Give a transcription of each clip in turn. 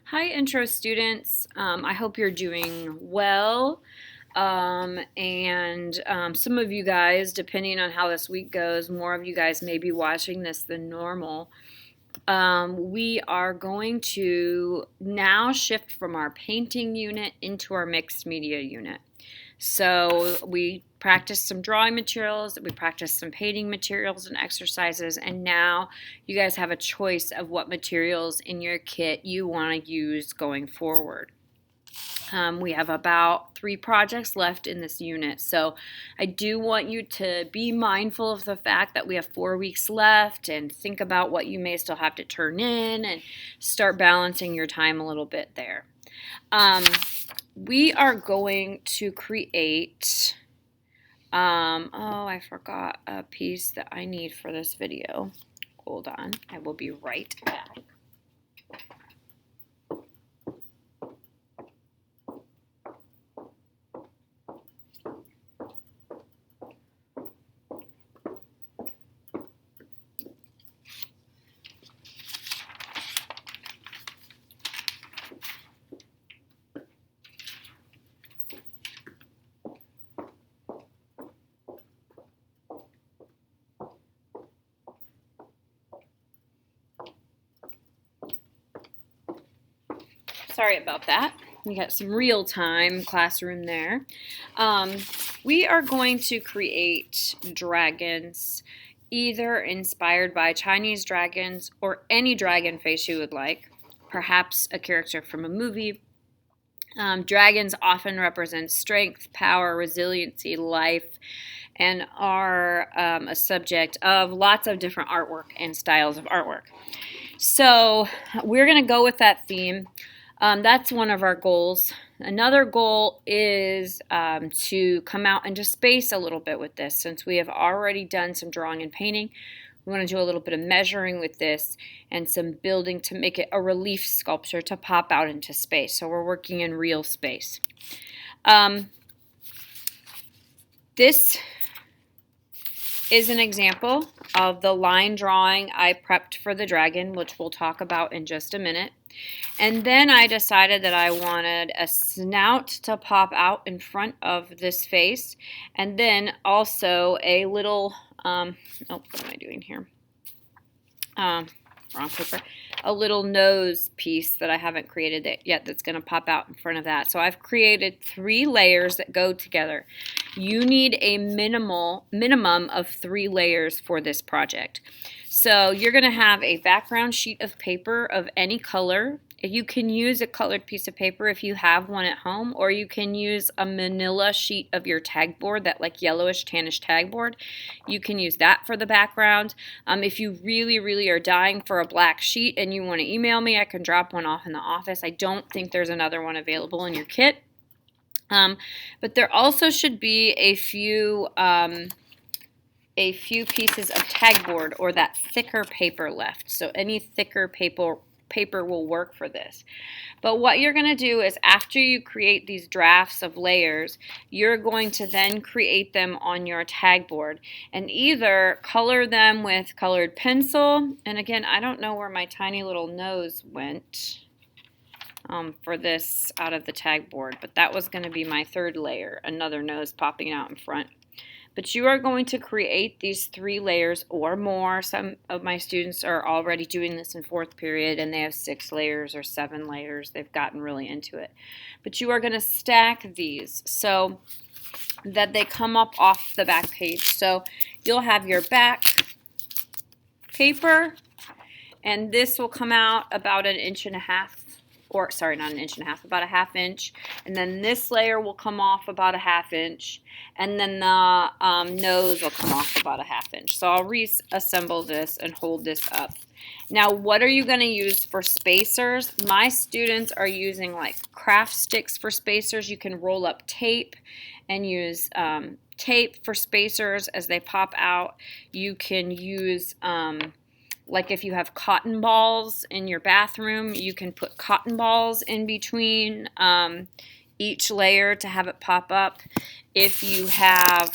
Hi, intro students. I hope you're doing well. Some of you guys, depending on how this week goes, more of you guys may be watching this than normal. We are going to now shift from our painting unit into our mixed media unit. So we practiced some drawing materials, we practiced some painting materials and exercises, and now you guys have a choice of what materials in your kit you want to use going forward. We have about 3 projects left in this unit, so I do want you to be mindful of the fact that we have 4 weeks left and think about what you may still have to turn in and start balancing your time a little bit there. We are going to create, I forgot a piece that I need for this video. Hold on, I will be right back. Sorry about that. We got some real-time classroom there. We are going to create dragons, either inspired by Chinese dragons or any dragon face you would like, perhaps a character from a movie. Dragons often represent strength, power, resiliency, life, and are a subject of lots of different artwork and styles of artwork. So we're going to go with that theme. That's one of our goals. Another goal is to come out into space a little bit with this. Since we have already done some drawing and painting, we want to do a little bit of measuring with this and some building to make it a relief sculpture to pop out into space. So we're working in real space. This is an example of the line drawing I prepped for the dragon, which we'll talk about in just a minute. And then I decided that I wanted a snout to pop out in front of this face, and then also a little, what am I doing here? Wrong paper. A little nose piece that I haven't created yet that's going to pop out in front of that. So I've created 3 layers that go together. You need a minimum of 3 layers for this project. So you're going to have a background sheet of paper of any color. You can use a colored piece of paper if you have one at home, or you can use a manila sheet of your tag board, that like yellowish tannish tag board. You can use that for the background. If you really are dying for a black sheet and you want to email me, I can drop one off in the office. I don't think there's another one available in your kit. But there also should be a few pieces of tag board or that thicker paper left. So any thicker paper will work for this. But what you're going to do is, after you create these drafts of layers, you're going to then create them on your tag board and either color them with colored pencil. And again, I don't know where my tiny little nose went for this out of the tag board, but that was going to be my 3rd layer, another nose popping out in front. But you are going to create these 3 layers or more. Some of my students are already doing this in 4th period and they have 6 layers or 7 layers. They've gotten really into it. But you are going to stack these so that they come up off the back page. So you'll have your back paper, and this will come out about 1.5 inches. Or sorry, not 1.5 inches, about 1/2 inch, and then this layer will come off about 1/2 inch, and then the nose will come off about 1/2 inch. So I'll reassemble this and hold this up. Now, what are you going to use for spacers? My students are using like craft sticks for spacers. You can roll up tape and use tape for spacers as they pop out. You can use like if you have cotton balls in your bathroom, you can put cotton balls in between each layer to have it pop up. If you have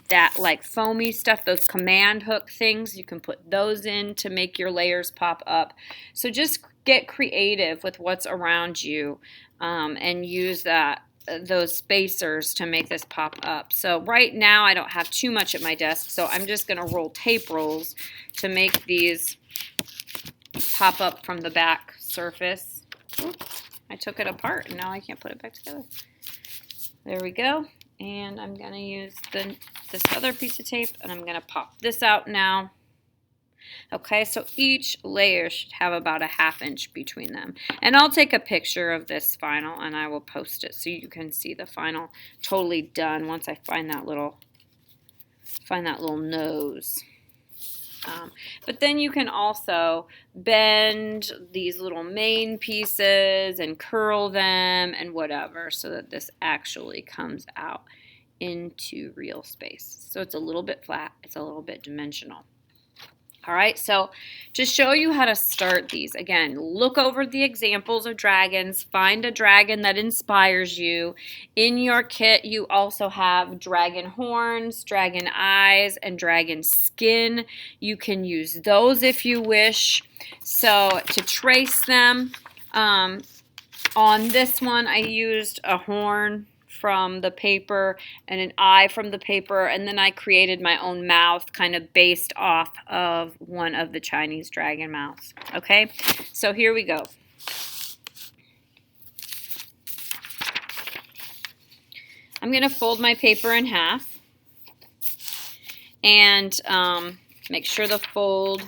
that like foamy stuff, those command hook things, you can put those in to make your layers pop up. So just get creative with what's around you and use those spacers to make this pop up. So right now I don't have too much at my desk, so I'm just going to roll tape rolls to make these pop up from the back surface. Oops, I took it apart and now I can't put it back together. There we go. And I'm going to use this other piece of tape and I'm going to pop this out now. Okay, so each layer should have about a 1/2 inch between them. And I'll take a picture of this final and I will post it so you can see the final totally done once I find that little nose. But then you can also bend these little main pieces and curl them and whatever so that this actually comes out into real space. So it's a little bit flat, it's a little bit dimensional. All right, so to show you how to start these, again, look over the examples of dragons, find a dragon that inspires you. In your kit, you also have dragon horns, dragon eyes, and dragon skin. You can use those if you wish. So to trace them, on this one, I used a horn from the paper and an eye from the paper, and then I created my own mouth kind of based off of one of the Chinese dragon mouths. Okay, so here we go. I'm going to fold my paper in half and make sure the fold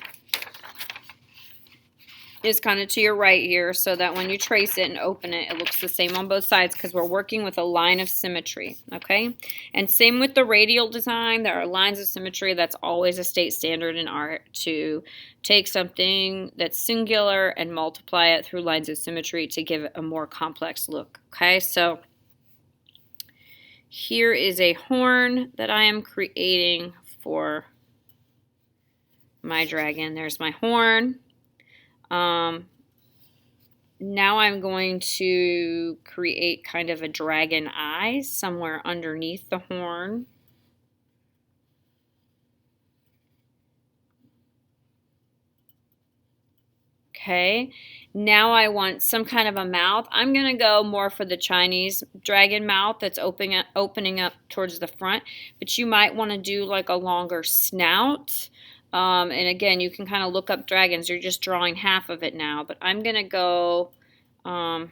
is kind of to your right here so that when you trace it and open it, it looks the same on both sides because we're working with a line of symmetry, okay? And same with the radial design. There are lines of symmetry. That's always a state standard in art to take something that's singular and multiply it through lines of symmetry to give it a more complex look, okay? So here is a horn that I am creating for my dragon. There's my horn. Now I'm going to create kind of a dragon eye somewhere underneath the horn. Okay, now I want some kind of a mouth. I'm going to go more for the Chinese dragon mouth that's opening up towards the front, but you might want to do like a longer snout. And again, you can kind of look up dragons. You're just drawing half of it now. But I'm going to go kind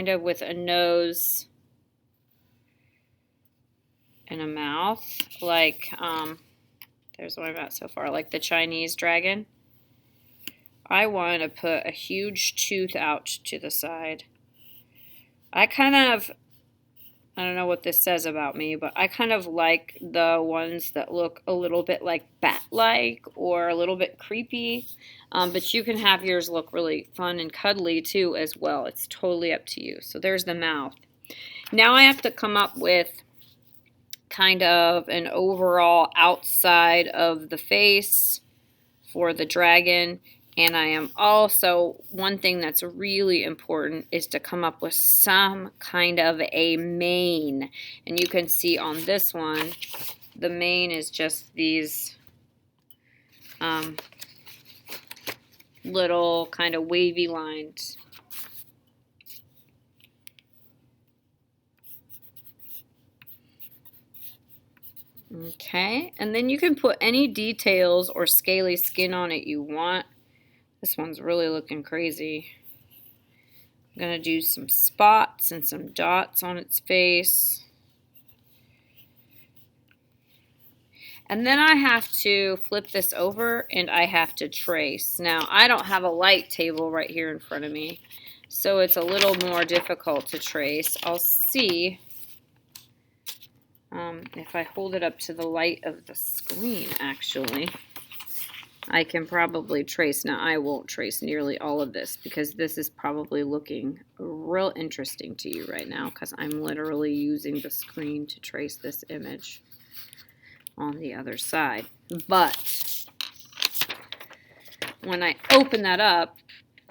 of with a nose and a mouth. Like, there's what I've got so far, like the Chinese dragon. I want to put a huge tooth out to the side. I don't know what this says about me, but I kind of like the ones that look a little bit like bat-like or a little bit creepy. But you can have yours look really fun and cuddly too as well. It's totally up to you. So there's the mouth. Now I have to come up with kind of an overall outside of the face for the dragon. And I am also, one thing that's really important is to come up with some kind of a mane. And you can see on this one, the mane is just these little kind of wavy lines. Okay, and then you can put any details or scaly skin on it you want. This one's really looking crazy. I'm going to do some spots and some dots on its face. And then I have to flip this over and I have to trace. Now, I don't have a light table right here in front of me, so it's a little more difficult to trace. I'll see if I hold it up to the light of the screen, actually. I can probably trace. Now, I won't trace nearly all of this because this is probably looking real interesting to you right now because I'm literally using the screen to trace this image on the other side. But when I open that up,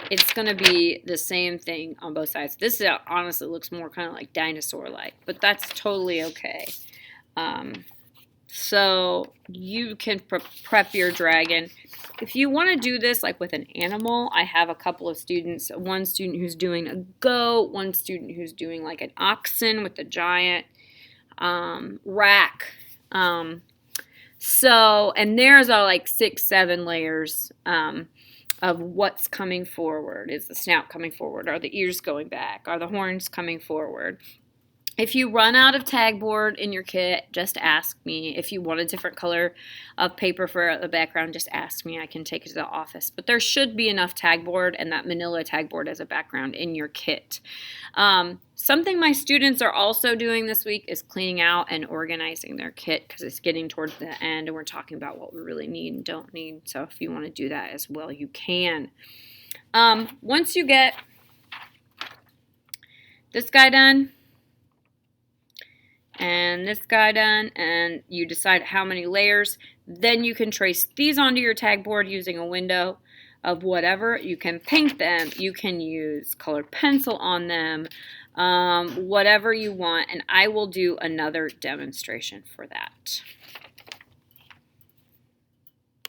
it's going to be the same thing on both sides. This honestly looks more kind of like dinosaur-like, but that's totally okay. So you can prep your dragon. If you want to do this like with an animal, I have a couple of students, one student who's doing a goat, one student who's doing like an oxen with a giant rack. And theirs are like 6, 7 layers of what's coming forward. Is the snout coming forward? Are the ears going back? Are the horns coming forward? If you run out of tag board in your kit, just ask me. If you want a different color of paper for the background, just ask me. I can take it to the office. But there should be enough tag board and that manila tag board as a background in your kit. Something my students are also doing this week is cleaning out and organizing their kit because it's getting towards the end and we're talking about what we really need and don't need. So if you want to do that as well, you can. Once you get this guy done, and this guy done, and you decide how many layers, then you can trace these onto your tag board using a window of whatever. You can paint them, you can use colored pencil on them, whatever you want, and I will do another demonstration for that.